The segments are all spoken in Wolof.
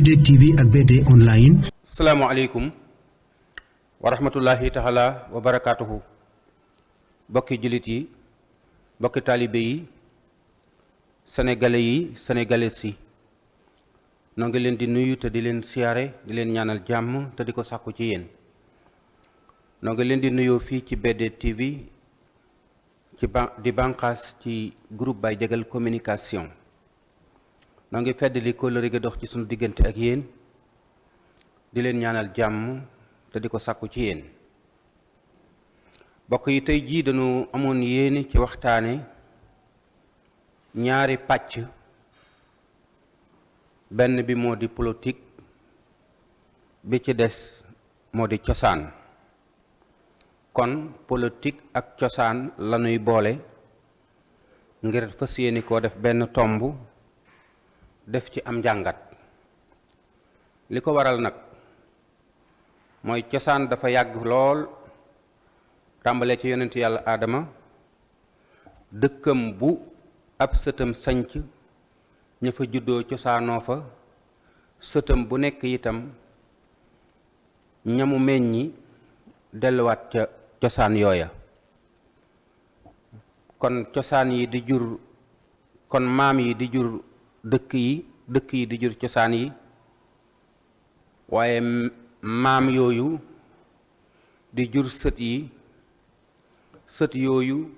BD TV ak BD online. salaamaaleykum wa rahmatullahi taala wa barakaatuhu. bokki jullit yi, bokki taalibe yi, sénégalais yi, sénégalaises yi, noo ngi leen di nuyu te di leen siyaare, di leen ñaanal jàmm te di ko sàkku ci yéen. noo ngi leen di nuyoo fii ci BD TV di bànqaas ci groupe Baye Diagal communication. noo ngi fedd li kóllëre gi dox ci sunu diggante ak yéen, di leen ñaanal jàmm te di ko sàkku ci yéen. bokk yi, tey jii dañu amoon yéene ci waxtaane ñaari pàcc. benn bi moo di politique, bi ci des moo di cosaan. kon politique ak cosaan lañuy boole ngir fas yéene koo def benn tomb, def ci am njàngat. li ko waral nag mooy cosaan dafa yàgg lool, tàmbalee ci yonent yàlla aadama, dëkkam bu ab sëtam sanc ña fa juddoo cosaanoo fa, sëtam bu nekk itam ñamu meññi delluwaat ca cosaan yooya. kon cosaan yi di jur, kon maam yi di jur dëkk yi, dëkk yi di jur cosaan yi, waaye maam yooyu di jur sët yi, sët yooyu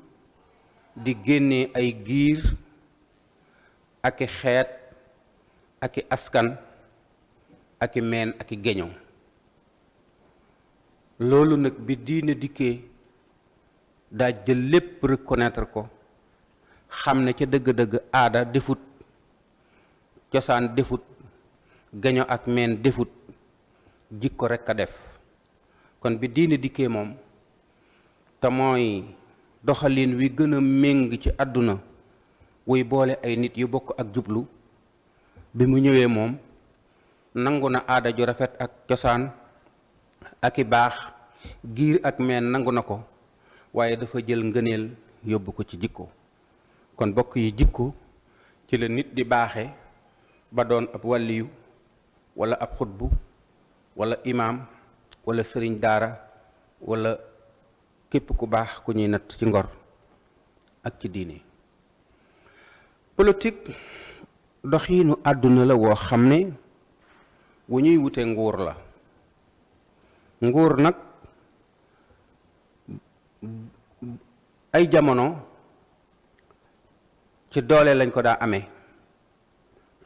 di génne ay giir aki xeet, aki askan, aki meen, aki geño. loolu nag bi diine dikkee daa jël lépp reconnaître ko, xam ne ca dëgg-dëgg aada defut, cosaan defut, geño ak meen defut, jikko rekk a def. kon bi diine dikkee moom te mooy doxalin wi gën a méng ci àdduna wuy boole ay nit yu bokk ak jublu, bi mu ñëwee moom nangu na aada ju rafet ak cosaan ak i baax, giir ak meen nangu na ko, waaye dafa jël ngëneel yóbbu ko ci jikko. kon bokk yi, jikko ci la nit di baaxe ba doon ab wàlliyu wala ab xutbu wala imaam wala sëriñ daara wala képp ku baax ku ñuy natt ci ngor ak ci diine. politique doxiinu àdduna la woo xam ne wu ñuy wute nguur la. nguur nag ay jamono ci doole lañ ko daa amee,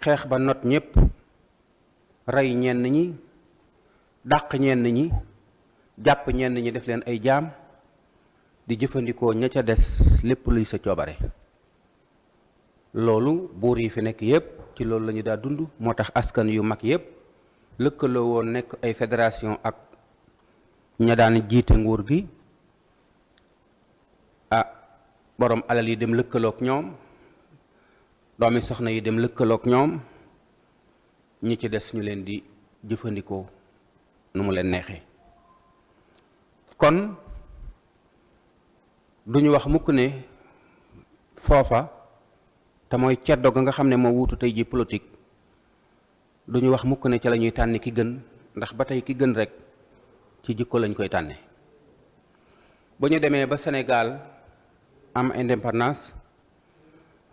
xeex ba not ñépp, rey ñenn ñi, dàq ñenn ñi, jàpp ñenn ñi def leen ay jaam, di jëfandikoo ña ca des lépp luy sa coobare. loolu buur yi fi nekk yépp ci loolu lañu daa dund. moo tax askan yu mag yépp lëkkaloo woon nekk ay fédération ak ña daan jiite nguur gi. borom alal yi dem lëkkaloog ñoom, doomi soxna yi dem lëkkaloog ñoom, ñi ci des ñu leen di jëfandikoo nu mu leen neexee. kon duñu wax mukk ne foofa, te mooy ceddo ga nga xam ne moo wuutu tey ji politique, duñu wax mukk ne ca la ñuy tànni ki gën, ndax ba tey ki gën rek ci jikko lañ koy tànne. bu ñu demee ba Sénégal am indépendance,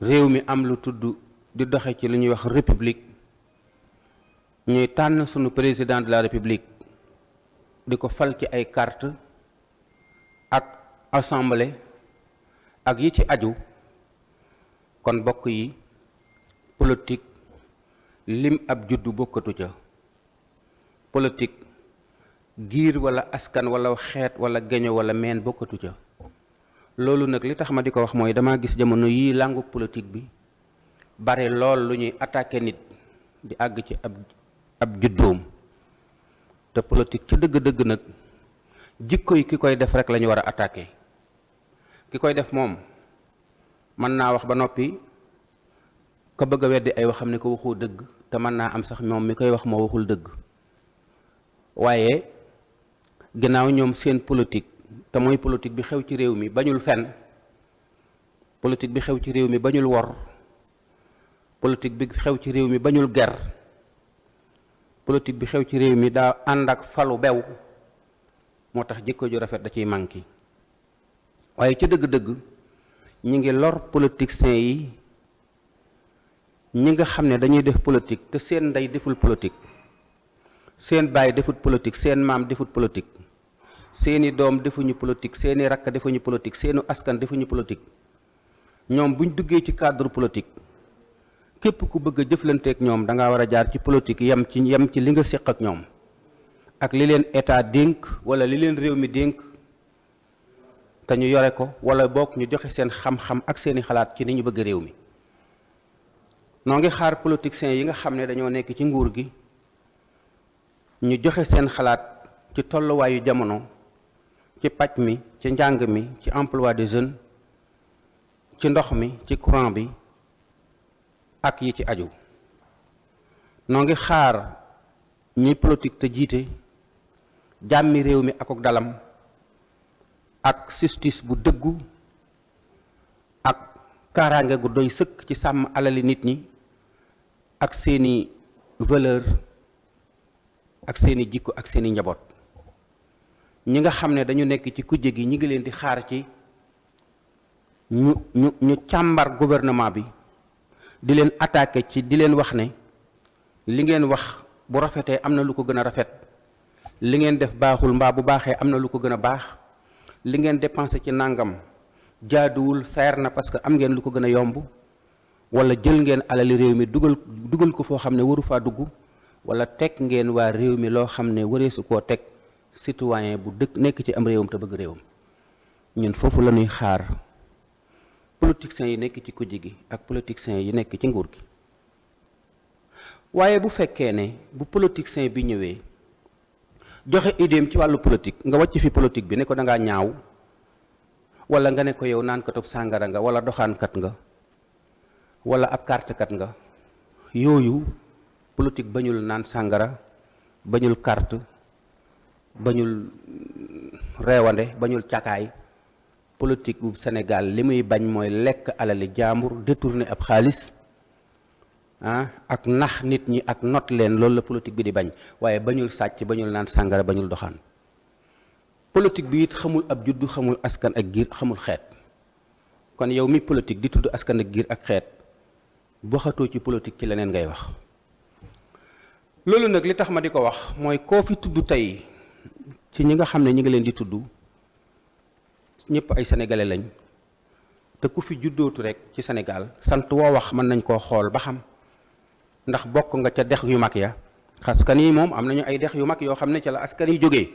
réew mi am lu tudd di doxe ci lu ñuy wax république, ñuy tànn sunu président de la république di ko fal ci ay carte ak assemblée ak yi ci aju. kon bokk yi, politique lim ab juddu bokkatu ca. politique giir wala askan wala xeet wala geño wala meen bokkatu ca. loolu nag li tax ma di ko wax mooy dama gis jamono yii làngu politique bi bare lool lu ñuy attaqué nit di àgg ci ab juddoom. te politique ci dëgg-dëgg nag jikko yi ki koy def rek la ñu war a attaqué. ki koy def moom mën naa wax ba noppi, ka bëgg a weddi ay waxam ne ko waxoo dëgg, te mën naa am sax moom mi koy wax moo waxul dëgg. waaye ginnaaw ñoom seen politique, te mooy politique bi xew ci réew mi, bañul fen, politique bi xew ci réew mi bañul wor, politique bi xew ci réew mi bañul ger, politique bi xew ci réew mi daa ànd ak falu bew moo tax jikko ju rafet da ciy manqué waaye ca dëgg-dëgg ñi ngi lor politiciens yi ñi nga xam ne dañuy def politique te seen ndey deful politique seen baay defut politique seen maam defut politique seeni doom defuñu politique seeni rakk defuñu politique seenu askan defuñu politique ñoom buñ duggee ci cadre politique képp ku bëgg a jëflanteek ñoom da ngaa war a jaar ci politique yem ci li nga séq ak ñoom ak li leen état dénk wala li leen réew mi dénk te ñu yore ko wala bokk ñu joxe seen xam-xam ak seeni xalaat ci ni ñu bëgg réew mi noo ngi xaar politiciens yi nga xam ne dañoo nekk ci nguur gi ñu joxe seen xalaat ci tolluwaayu jamono ci pàcc mi ci njàng mi ci emploi des jeunes ci ndox mi ci courant bi ak yi ci aju noo ngi xaar ñi politique te jiite jàmmi réew mi akuk dalam ak justice bu dëggu ak kaaraange gu doy sëkk ci sàmm alali nit ñi ak seeni valeur ak seeni jikko ak seeni njaboot ñi nga xam ne dañu nekk ci kujje gi ñi ngi leen di xaar ci ñu càmbar gouvernement bi di leen attaqué ci di leen wax ne li ngeen wax bu rafetee am na lu ko gën a rafet li ngeen def baaxul mbaa bu baaxee am na lu ko gën a baax li ngeen dépensé ci nangam jaaduwul seer na parce que am ngeen lu ko gën a yomb wala jël ngeen alali réew mi dugal ko foo xam ne waru faa dugg wala teg ngeen waa réew mi loo xam ne wareesu koo teg citoyen bu dëkk nekk ci am réewam te bëgg réewam ñun foofu la ñuy xaar politiciens yi nekk ci kujje gi ak politiciens yi nekk ci nguur gi waaye bu fekkee ne bu politicien bi ñëwee joxe idéem ci wàllu politique nga wàcc fi politique bi ne ko da ngaa ñaaw wala nga ne ko yow naan katub sàngara nga wala doxaankat nga wala ab kartekat nga yooyu politique bañul naan sàngara bañul carte bañul reewande bañul cakaay politique bu Sénégal li muy bañ mooy lekk alali jaambur détourner ab xaalis ak nax nit ñi ak not leen loolu la politique bi di bañ waaye bañul sàcc bañul naan sàngara bañul doxaan politique bi it xamul ab juddu xamul askan ak giir xamul xeet kon yow mi politique di tudd askan ak giir ak xeet waxatoo ci politique ci leneen ngay wax loolu nag li tax ma di ko wax mooy koo fi tudd tey ci ñi nga xam ne ñi ngi leen di tudd ñëpp ay sénégalais lañ te ku fi juddootu rek ci Sénégal sant woo wax mën nañ koo xool ba xam ndax bokk nga ca dex yu mag ya askan yi moom am nañu ay dex yu mag yoo xam ne ca la askan yi jógee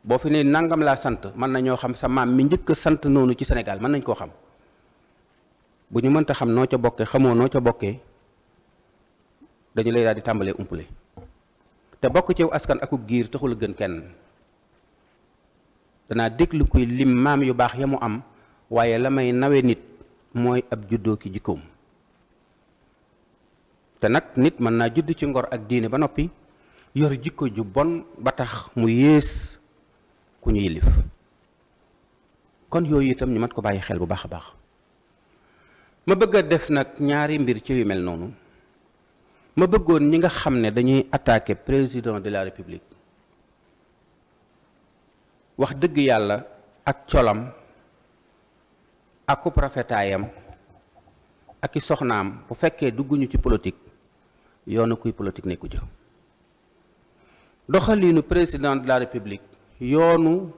boo fi ne nangam laa sant mën nañoo xam sa maam mi njëkk a sant noonu ci Sénégal mën nañ koo xam bu ñu mënta xam noo ca bokkee xamoo noo ca bokkee dañu lay daal di tàmbalee umpule te bokk ci askan akub giir taxul a gën kenn danaa déglu kuy lim maam yu baax ya mu am waaye la may nawe nit mooy ab juddoo ki jikkoom te nag nit mën naa judd ci ngor ak diine ba noppi yor jikko ju bon ba tax mu yées ku ñu yilif kon yooyu itam ñu mat ko bàyyi xel bu baax a baax ma bëgg a def nag ñaari mbir ci yu mel noonu ma bëggoon ñi nga xam ne dañuy attaquer président de la république wax dëgg yàlla ak colam ak ku rafetaayam ak i soxnaam bu fekkee dugguñu ci politique yoonu kuy politique nekku ca doxaliinu président de la république yoonu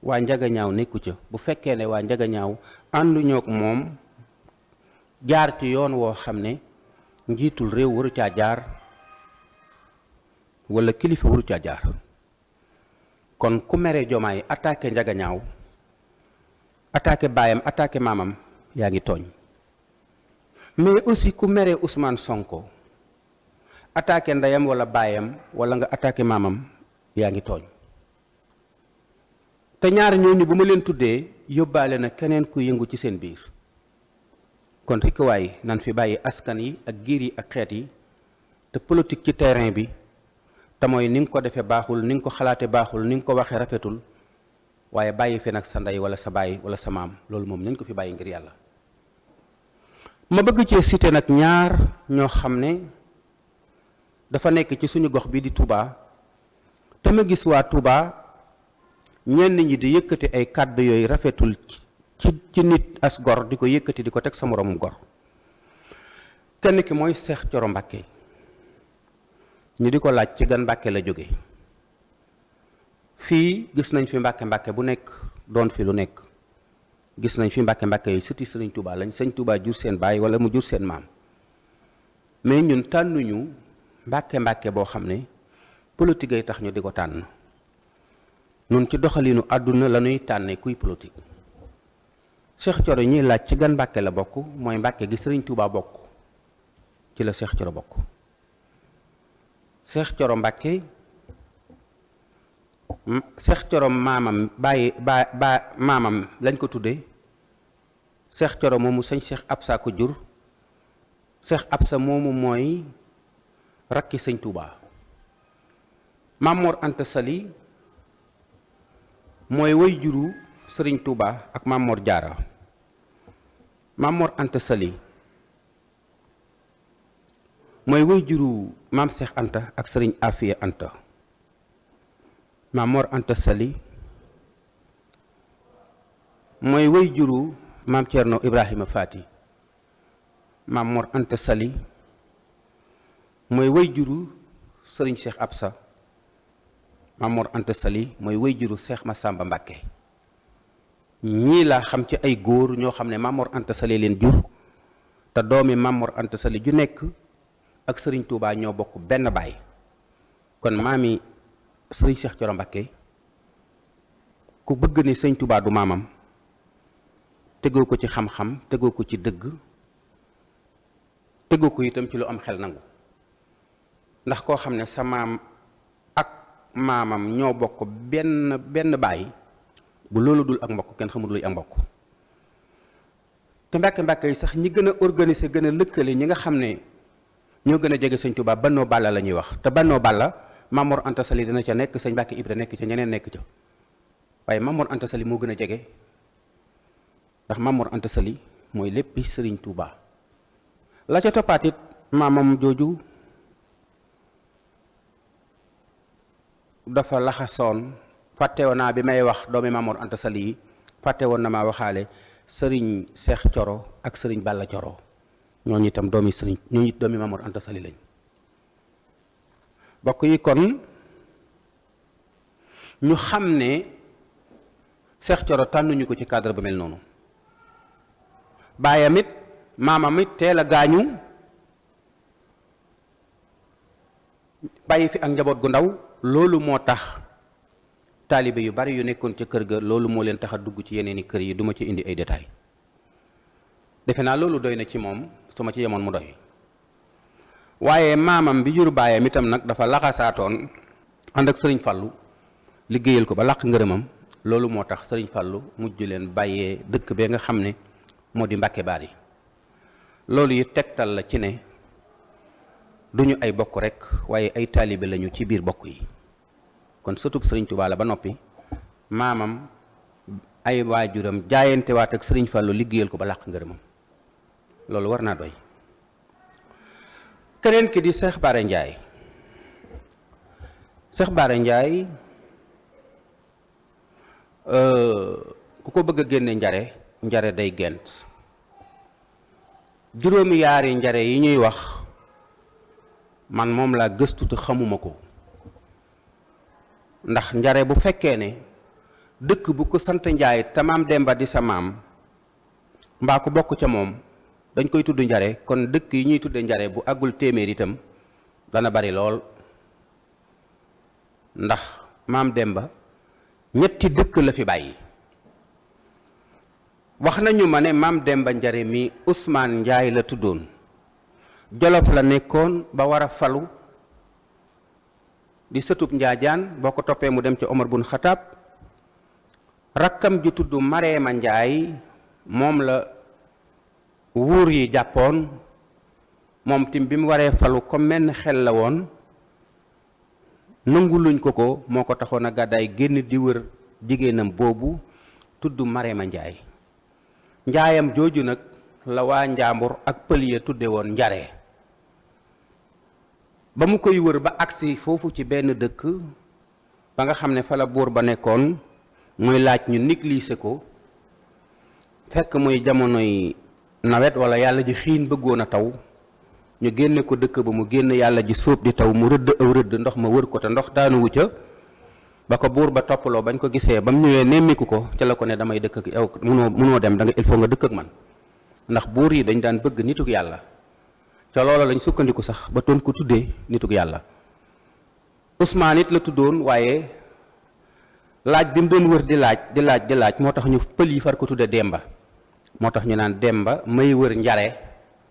waa njagañaaw nekku ca bu fekkee ne waa njagañaaw ànduñoo ak moom jaar ci yoon woo xam ne njiitul réew waru caa jaar wala kilifa waru caa jaar kon ku mere Jomaay attaqué njagañaaw attaqué baayam attaqué maamam yaa ngi tooñ mais aussi ku mere Ousmane Sonko attaqué ndeyam wala baayam wala nga attaqué maamam yaa ngi tooñ te ñaar ñooñu bu ma leen tuddee yóbbaale na keneen ku yëngu ci seen biir kon rek waay nan fi bàyyi askan yi ak giir yi ak xeet yi te politique ci terrain bi te mooy ni nga ko defee baaxul ni nga ko xalaate baaxul ni nga ko waxee rafetul waaye bàyyi fi nag sa ndey wala sa baay wala sa maam loolu moom nañ ko fi bàyyi ngir yàlla ma bëgg cee citer nag ñaar ñoo xam ne dafa nekk ci suñu gox bi di Touba te ma gis waa Touba ñenn ñi di yëkkati ay kàddu yooyu rafetul ci nit as gor di ko yëkkati di ko teg sa moroomum gor. kenn ki mooy Cheikh Thioro Mbacké ñu di ko laaj ci gan Mbacké la jóge fii gis nañ fi Mbacké bu nekk doon fi lu nekk gis nañ fi Mbacké yi sëti Sëriñ Touba lañ Sëriñ Touba jur seen baay wala mu jur seen maam mais ñun tànnuñu Mbacké boo xam ne politique ay tax ñu di ko tànn ñun ci doxalinu àdduna la ñuy tànnee kuy politique. Cheikh Thioro ñuy laaj ci gan Mbacké la bokk mooy Mbacké gi Sëriñ Touba bokk ci la Cheikh Thioro bokk. Cheikh Thioro Mbacké Cheikh Thioro maamam maamam lañ ko tuddee Cheikh Thioro moomu sëñ Cheikh Absa ko jur Cheikh Absa moomu mooy rakki sëñ Touba. Maam Mor Anta Sali mooy way juru Sëriñ Touba ak Maam Mor Jaara. Maam Mor Anta Sali mooy way juru maam Cheikh Anta ak Sëriñ Afiya Anta. Maam Mor Anta Sali mooy way juru maam Cerno Ibrahima Faati. Maam Mor Anta Sali mooy way juru Sëriñ Cheikh Absa. Maam Mor Anta Sali mooy way juru Cheikh Massamba Mbacké. ñii laa xam ci ay góor ñoo xam ne Maam Mor Anta Sali leen jur te doomi Maam Mor Anta Sali ju nekk ak Sëriñ Touba ñoo bokk benn baay. kon maami Sëriñ Cheikh Thioro Mbacké ku bëgg ne Sëriñ Touba du maamam tegoo ko ci xam-xam tegoo ko ci dëgg tegoo ko itam ci lu am xel nangu ndax koo xam ne sa maam ak maamam ñoo bokk benn baay bu loolu dul ak mbokk kenn xamul luy ak mbokk. te Mbacké yi sax ñi gën a organiser gën a lëkkale ñi nga xam ne ñoo gën a jege Sëñ Touba Bannoo Balla la ñuy wax te Bannoo Balla Maam Mor Anta Sali dina ca nekk sëñ Mbacké Ibra nekk ca ñeneen nekk ca waaye Maam Mor Anta Sali moo gën a jege ndax Maam Mor Anta Sali mooy léppi Sëriñ Touba. la ca toppaat it maamam jooju dafa laxasoon fàttewoon naa bi may wax doomi Maam Mor Anta Sali yi fàtte woon na maa waxaale Sëriñ Cheikh Thioro ak Sëriñ Balla Thioro ñooñu itam doomi Maam Mor Anta Sali lañ. bokk yi kon ñu xam ne Cheikh Thioro tànnuñu ko ci cadre bu mel noonu baayam it maamam it teel a gaañu bàyyi fi ak njaboot gu ndaw loolu moo tax taalibe yu bari yu nekkoon ca kër ga loolu moo leen tax a dugg ci yeneeni kër yi duma ci indi ay détails defe naa loolu doy na ci moom su ma ci yemoon mu doy. waaye maamam bi jur baayam itam nag dafa laxasaatoon ànd ak Sëriñ Fallu liggéeyal ko ba làq ngërëmam loolu moo tax Sëriñ Fallu mujj leen bàyyee dëkk bee nga xam ne moo di Mbacké Bari. loolu yi tegtal la ci ne duñu ay bokk rek waaye ay taalibe lañu ci biir bokk yi kon sëtub Sëriñ Touba la ba noppi maamam ay waajuram jaayante waat ak Sëriñ Fallu liggéeyal ko ba làq ngërëmam loolu war naa doy. keneen ki di Cheikh Bara Ndiaye Cheikh Bara Ndiaye ku ko bëgg a génne njare day gent juróomi yaari njare yi ñuy wax man moom laa gëstu te xamuma ko ndax njare bu fekkee ne dëkk bu ko sant Njaay te maam Demba di sa maam mbaa ku bokk ca moom dañ koy tudd njare kon dëkk yi ñuy tudde njare bu àggul téeméer itam dana bari lool ndax maam Demba ñetti dëkk la fi bàyyi. wax nañu ma ne maam Demba Njare mi Ousmane Njaay la tuddoon Jolof la nekkoon ba war a falu di sëtub Njaajaan boo ko toppee mu dem ci Omar bun Xataab rakkam ju tudd Mareema Njaay moom la wuur yi jàppoon moom tim bi mu waree falu comme menn xel la woon nangu luñ ko moo ko taxoon a gàddaay génn di wër jigéenam boobu tudd Mareema Njaay njaayam jooju nag la waa Njaambur ak pël ya tudde woon njare ba mu koy wër ba agsi foofu ci benn dëkk ba nga xam ne fa la buur ba nekkoon muy laaj ñu négliger ko fekk muy jamonoy nawet wala yàlla ji xiin bëggoon a taw ñu génne ko dëkk ba mu génn yàlla ji sóob di taw mu rëdd aw rëdd ndox ma wër ko te ndox daanuwu ca ba ko buur ba toppaloo bañ ko gisee ba mu ñëwee nemmiku ko ca la ko ne damay dëkk ak yow munoo dem da nga il faut nga dëkk ak man ndax buur yi dañ daan bëgg nituk yàlla ca loola lañ sukkandiku sax ba doon ko tuddee nituk yàlla Ousmane it la tuddoon waaye laaj bi mu doon wër di laaj moo tax ñu pël yi far ko tudde Demba moo tax ñu naan Demba may wër njare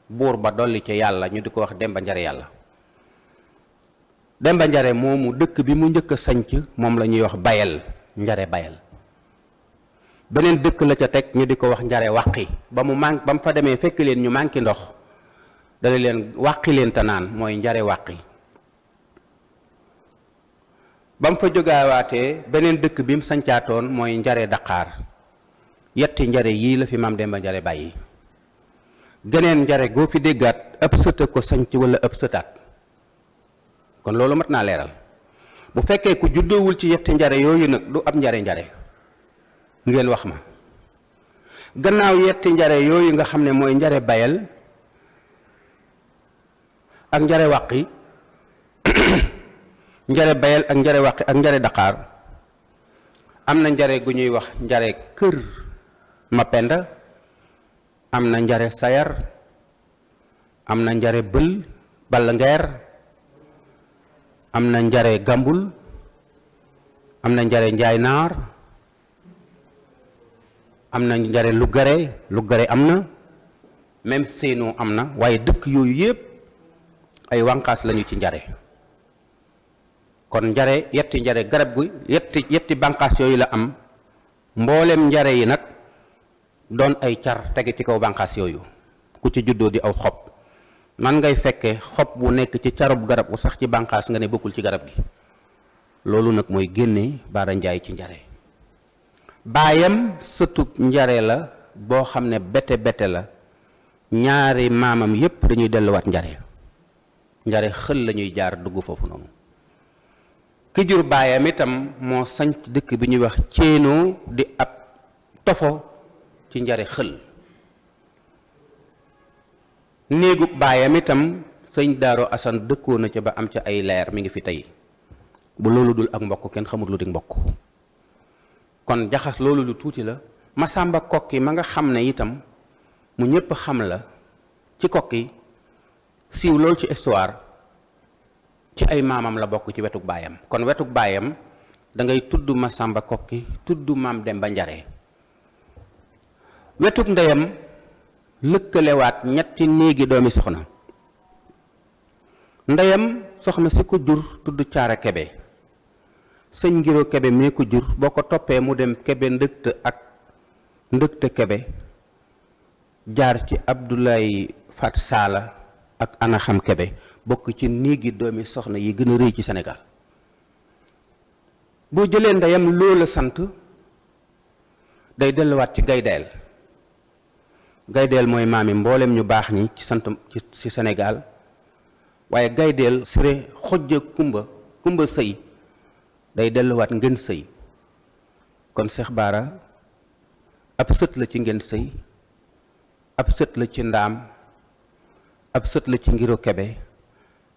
buur ba dolli ca yàlla ñu di ko wax Demba njare yàlla Demba njare moomu dëkk bi mu njëkk a sanc moom la ñuy wax Bayel njare Bayel beneen dëkk la ca teg ñu di ko wax njare wàqi ba mu fa demee fekk leen ñu manqué ndox dala leen wàqi leen te naan mooy njare wàqi ba mu fa jógaawaatee beneen dëkk bi mu sancaatoon mooy njare Dakar yetti njare yii la fi maam Demba njare bàyyi geneen njare goo fi déggaat ab sëta ko sanc wala ab sëtaat kon loolu mat naa leeral bu fekkee ku juddoowul ci yetti njare yooyu nag du ab njare ngeen wax ma gannaaw yetti njare yooyu nga xam ne mooy njare Bayel ak njare wàqi njare Bayel ak njare wàqi ak njare Dakar am na njare gu ñuy wax njare Kër Mapenda am na njare Sayar am na njare Bël Balla Ngeer am na njare Gambul am na njare Njaay Naar am na njare Lugare am na même Séenoo am na waaye dëkk yooyu yépp ay wànqaas lañu ci njare kon njare yetti njare garab gu yetti bànqaas yooyu la am mboolem njare yi nag doon ay car tege ci kaw bànqaas yooyu ku ci juddoo di aw xob man ngay fekke xob bu nekk ci carub garab bu sax ci bànqaas nga ne bokkul ci garab gi loolu nag mooy génne Baara Njaay ci njare baayam sëtub njare la boo xam ne bete la ñaari maamam yépp dañuy delluwaat njare xël lañuy jaar dugg foofu noonu ki jur baayam itam moo sanc dëkk bi ñuy wax Céenoo di ab tofo ci njare xël néegub baayam itam sëñ Daaro Asan dëkkoon na ca ba am ca ay leer mi ngi fi tey bu loolu dul ak mbokk kenn xamul lu di mbokk kon jaxas loolu lu tuuti la Masamba Kokki ma nga xam ne itam mu ñépp xam la ci Kokki siiw loolu ci histoire ci ay maamam la bokk ci wetuk baayam kon wetuk baayam da ngay tudd Masamba Kokki tudd maam Demba Njare wetuk ndeyam lëkkalewaat ñetti néegi doomi soxna ndeyam soxna si ko jur tudd Caara Kebe sëñ Ngiro Kebe mee ko jur boo ko toppee mu dem Kebe ndëkte Kebe jaar ci Abdoulaye Fat Saala ak Ana Xam Kebe bokk ci néegi doomi soxna yi gën a rëy ci Sénégal boo jëlee ndeyam loola sant day delluwaat ci Gaydeel mooy maami mboolem ñu baax ñi ci sant ci Sénégal waaye Gaydeel sire xojja kumba sëy day delluwaat Ngën Sëy kon Seex Baara ab sët la ci Ngën Sëy ab sët la ci Ndaam ab sët la ci Ngiro Kebe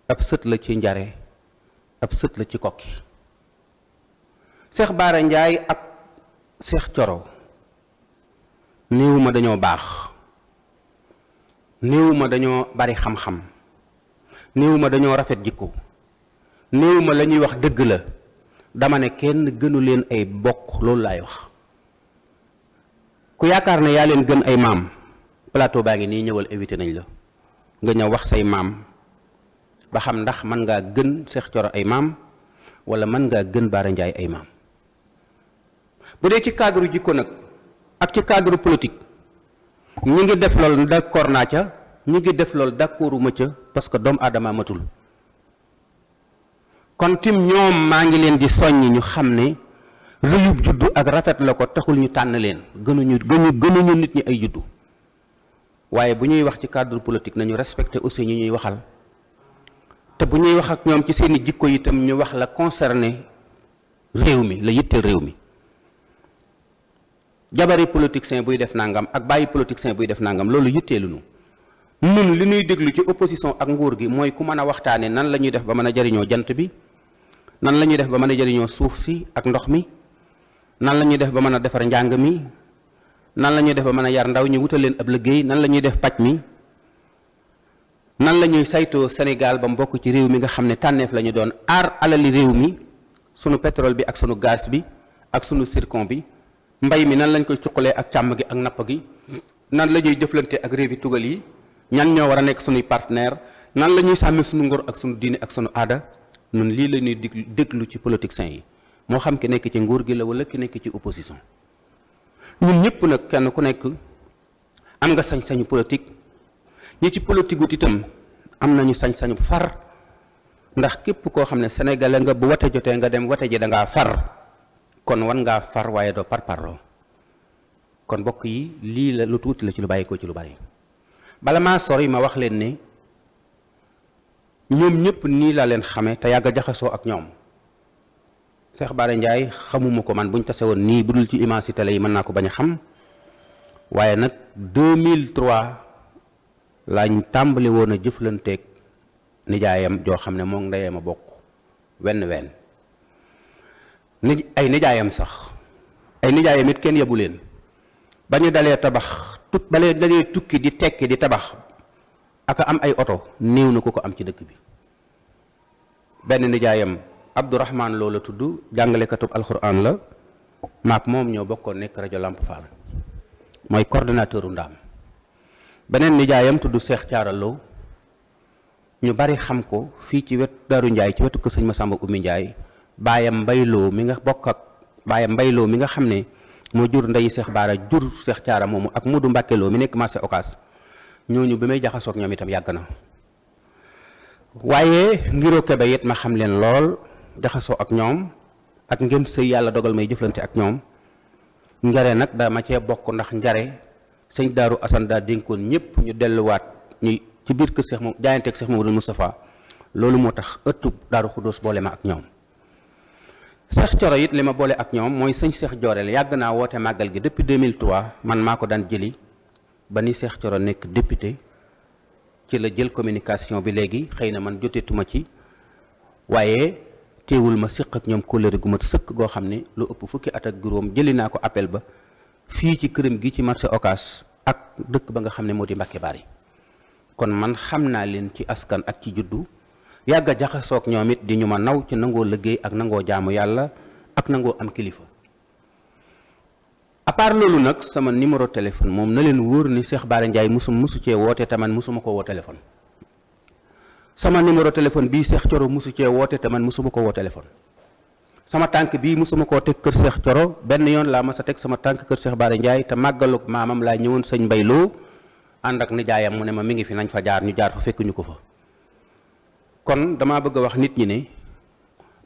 ab sët la ci Njare ab sët la ci Kokki Seex Baara Njaay ak Seex Coro néewuma dañoo baax néewuma dañoo bari xam-xam néewuma dañoo rafet jikko néewuma la ñuy wax dëgg la dama ne kenn gënu leen ay bokk loolu laay wax ku yaakaar ne yaa leen gën ay maam plateau baa ngi nii ñëwal invité nañ la nga ñëw wax say maam ba xam ndax mën ngaa gën Seex Coro ay maam wala mën ngaa gën Baara Njaay ay maam bu dee ci cadre jikko nag ak ci cadre politique ñi ngi def loolu d'accord naa ca ñi ngi def loolu d'accorduma ca parce que doomu aadama matul kon tim ñoom maa ngi leen di soññi ñu xam ne rëyub juddu ak rafet la ko taxul ñu tànn leen gënuñu nit ñi ay juddu waaye bu ñuy wax ci cadre politique nañu respecter aussi ñu ñuy waxal te bu ñuy wax ak ñoom ci seeni jikko itam ñu wax la concerné réew mi la yitteel réew mi. jabari politicien buy def nangam ak bàyyi politicien buy def nangam loolu yitteelu nun li ñuy déglu ci opposition ak nguur gi mooy ku mën a waxtaane nan la ñuy def ba mën a jariñoo jant bi, nan la ñuy def ba mën a jariñoo suuf si ak ndox mi, nan la ñuy def ba mën a defar njàng mi, nan la ñuy def ba mën a yar ndaw ñi wutal leen ab liggéey, nan la ñuy def paj mi, nan la ñuy saytoo Sénégal ba mbokk ci réew mi nga xam ne tànneef la ñu doon aar alali réew mi, sunu pétrole bi ak sunu gaz bi ak sunu zircon bi, mbay mi nan lañ koy cuqalee ak càmm gi ak napp gi, nan la ñuy jëflante ak réewi tugal yi, ñan ñoo war a nekk sunuy partenaire, nan la ñuy sàmmi sunu ngor ak sunu diine ak sunu aada. nun lii la ñuy déglu ci politiciens yi moo xam ki nekk ci nguur gi la wala ki nekk ci opposition. ñun ñëpp nag kenn ku nekk am nga sañ-sañu politique, ñi ci politique wut itam am nañu sañ-sañu far, ndax képp koo xam ne sénégalais nga bu wate jotee nga dem wate ji da ngaa far, kon wan ngaa far waaye doo parparloo. kon bokk yi lii la lu tuuti la ci lu bàyyi ko ci lu bari. bala maa sori ma wax leen ne ñoom ñëpp nii laa leen xame te yàgg a jaxasoo ak ñoom. Cheikh Bara Ndiaye xamuma ko man buñ tase woon nii bu dul ci image yi télé yi mën naa ko bañ a xam, waaye nag 2003 lañ tàmbali woon a jëflanteeg nijaayam joo xam ne moom ndeyam a bokk wenn ni ay nijaayam sax ay nijaayam it kenn yebu leen ba ñu dalee tabax dalee tukki di tekki di tabax aka am ay oto néew na ko am ci dëkk bi. benn nijaayam Abdourahman Lo la tudd, jàngalekatub alxuraan la, maak moom ñoo bokkoon nekk rajo Lamp Fall, mooy coordonnateur u ndaam. beneen nijaayam tudd Cheikh Thiara Lo, ñu bari xam ko fii ci wet Daaru Njaay ci wetu kër sëñ Masamba Oumy Njaay. baayam Mbayloo mi nga bokk ak baayam Mbayloo mi nga xam ne moo jur ndeyi Cheikh Bara jur Cheikh Thiara moomu ak Modou Mbacke Lo mi nekk marché Ocass, ñooñu bi may jaxasoog ñoom itam yàgg na. waaye ngiroo kebe it ma xam leen lool jaxasoo ak ñoom ak ngeen sëy yàlla dogal may jëflante ak ñoom. njare nag dama cee bokk ndax njare sëñ Daaru Asan daa dénkoon ñëpp ñu delluwaat ñuy ci biir kër Cheikh moom jaayanteeg Cheikh Mamadou Moustapha, loolu moo tax ëttub Daaru Xuddoos boole ma ak ñoom. Cheikh Thioro it li ma boole ak ñoom mooy sëñ Cheikh Jooreel yàgg naa woote màggal gi depuis 2003 man maa ko daan jëli ba ni Cheikh Thioro nekk député ci la jël communication bi léegi xëy na man joteetuma ci, waaye teewul ma siq ak ñoom kóllëre gu mat sëkk goo xam ne lu ëpp fukki at ak juróom jëli naa ko appel ba fii ci këram gi ci marché Ocass ak dëkk ba nga xam ne moo di Mbàkke Bari. kon man xam naa leen ci askan ak ci juddu yàgg a jaxasoog ñoom it di ñu ma naw ci nangoo liggéey ak nangoo jaamu yàlla ak nangoo am kilifa. à part loolu nag sama numéro téléphone moom na leen wóor ni Cheikh Bara Ndiaye musu cee woote te man musuma ko woo téléphone. sama numéro téléphone bii Cheikh Thioro musu cee woote te man musuma ko woo téléphone. sama tànk bii musuma koo teg kër Cheikh Thioro benn yoon laa mas a teg sama tànk kër Cheikh Bara Ndiaye te màggalug maamam laa ñëwoon sëñ Mbayloo ànd ak nijaayam mu ne ma mi ngi fi nañ fa jaar ñu jaar fa fekk ñu ko fa. kon damaa bëgg a wax nit ñi ne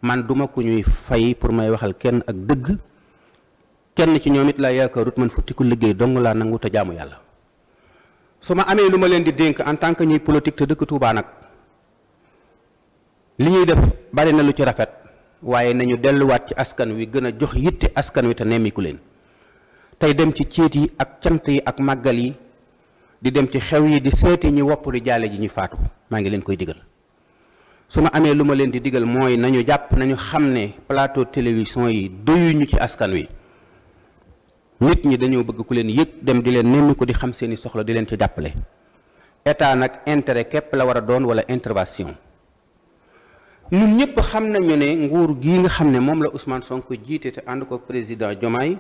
man duma ku ñuy fay pour may waxal kenn ak dëgg, kenn ci ñoom it laa yaakaarut man futti ku liggéey dong laa nangu te jaamu yàlla. su ma amee lu ma leen di dénk en tant que ñuy politique te dëkk Touba nag li ñuy def bari na lu ci rafet, waaye nañu delluwaat ci askan wi gën a jox yitte askan wi te nemmiku leen tey dem ci céet yi ak cant yi ak màggal yi di dem ci xew yi di seeti ñi wopp di jaale ji ñu faatu. maa ngi leen koy digal. su ma amee lu ma leen di digal mooy nañu jàpp nañu xam ne plateau télévision yi doyuñu ci askan wi. nit ñi dañoo bëgg ku leen yëg dem di leen nemmiku di xam seeni soxla di leen ci jàppale. état nag intérêt képp la war a doon wala intervention. ñun ñëpp xam nañu ne nguur gii nga xam ne moom la Ousmane Sonko jiite te ànd ko président Diomaye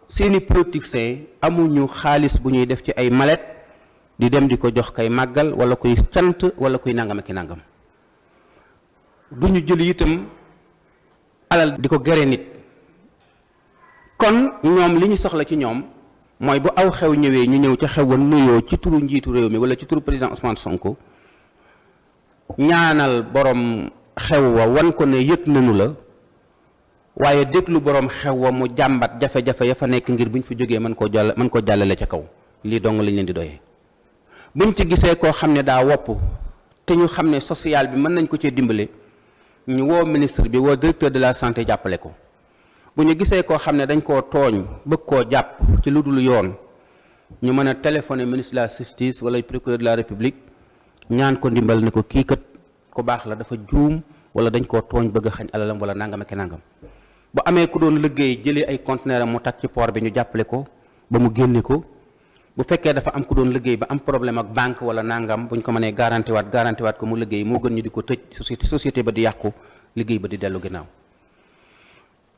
seeni politiciens amuñu xaalis bu ñuy def ci ay malet di dem di ko jox kay màggal wala kuy cant wala kuy nangam ak i nangam. duñu jël itam alal di ko gere nit. kon ñoom li ñu soxla ci ñoom mooy bu aw xew ñëwee ñu ñëw ca xew wa nuyoo ci turu njiitu réew mi wala ci turu président Ousmane Sonko ñaanal borom xew wa wan ko ne yëg nañu la, waaye déglu borom xew wa mu jàmbat jafe-jafe ya fa nekk ngir buñ fi jógee mën koo jàllale ca kaw. lii dong lañ leen di doyee. buñ ci gisee koo xam ne daa wopp te ñu xam ne social bi mën nañ ko cee dimbale ñu woo ministre bi woo directeur de la santé jàppale ko. bu ñu gisee koo xam ne dañ koo tooñ bëgg koo jàpp ci lu dul yoon ñu mën a téléphoner ministre de la justice wala procureur de la république ñaan ko ndimbal ne ko kii kat ku baax la dafa juum wala dañ koo tooñ bëgg a xañ alalam wala nangam ak nangam. bu amee ku doon liggéey jëlee ay conteneur am mu tag ci port bi ñu jàppale ko ba mu génne ko. bu fekkee dafa am ku doon liggéey ba am problème ak banque wala nangam buñ ko mënee garanti waat ko mu liggéey moo gën ñu di ko tëj société ba di yàqu liggéey ba di dellu ginnaaw.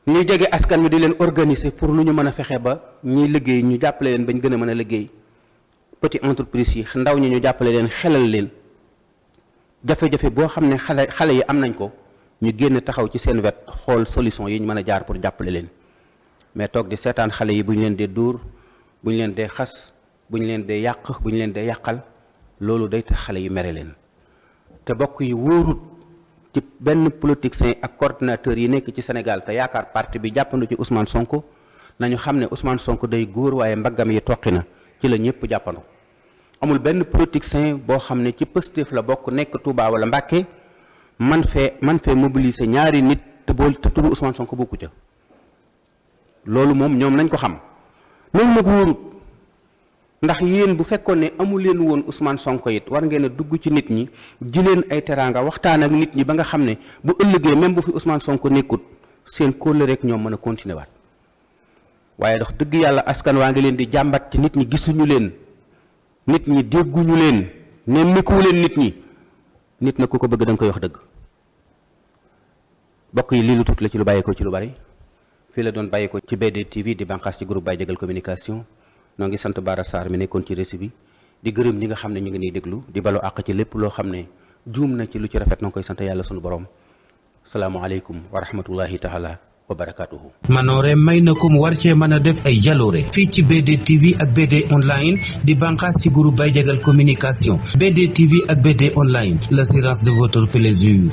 ñuy jege askan wi di leen organiser pour lu ñu mën a fexe ba ñiy liggéey ñu jàppale leen bañ gën a mën a liggéey petit entreprise yi ndaw ñi ñu jàppale leen xelal leen jafe-jafe boo xam ne xale yi am nañ ko ñu génn taxaw ci seen wet xool solution yi ñu mën a jaar pour jàppale leen mais toog di seetaan xale yi bu ñu leen dee dóor bu ñu leen dee xas bu ñu leen dee yàq bu ñu leen dee yàqal loolu day tax xale yi mere leen te bokk yi wóorut ci benn politicien ak coordinateur yi nekk ci Sénégal te yaakaar parti bi jàppandu ci Ousmane Sonko nañu xam ne Ousmane Sonko day góor waaye mbaggam yi toqi na ci la ñëpp jàppandu amul benn politicien boo xam ne ci Pastef la bokk nekk Touba wala Mbacké man fee mobiliser ñaari nit te tudd Ousmane Sonko bokku ca loolu moom ñoom nañ ko xam loolu nag wóorut ndax yéen bu fekkoon ne amul leen woon Ousmane Sonko it war ngeen a dugg ci nit ñi ji leen ay teraanga waxtaan ak nit ñi ba nga xam ne bu ëllëgee même bu fi Ousmane Sonko nekkut seen kóllëre rek ñoom mën a continuer waat waaye dox dëgg yàlla askan waa ngi leen di jàmbat ci nit ñi gisuñu leen nit ñi dégguñu leen nemmikuwu leen nit ñi nit na ku ko bëgg da nga koy wax dëgg bokk yi lii lu tuut la ci lu bàyyeekoo ci lu bari fii la doon bàyyeekoo ci BDTV di bànqaas ci groupe Baye Diagal communication noo ngi sant Bara Sarr mi nekkoon ci récit bi di gërëm ñi nga xam ne ñu ngi nii déglu di balu àq ci lépp loo xam ne juum na ci lu ci rafet noo koy sant yàlla sunu borom salaamualeykum wa rahmatullahi taala wa barakaatuhu. Manoore may na ko mu war cee mën a def ay jaloore fii ci BDTV ak BD online di bànqaas ci groupe Baye Diagal communication BDTV ak BD online l'assurance de votre plaisir.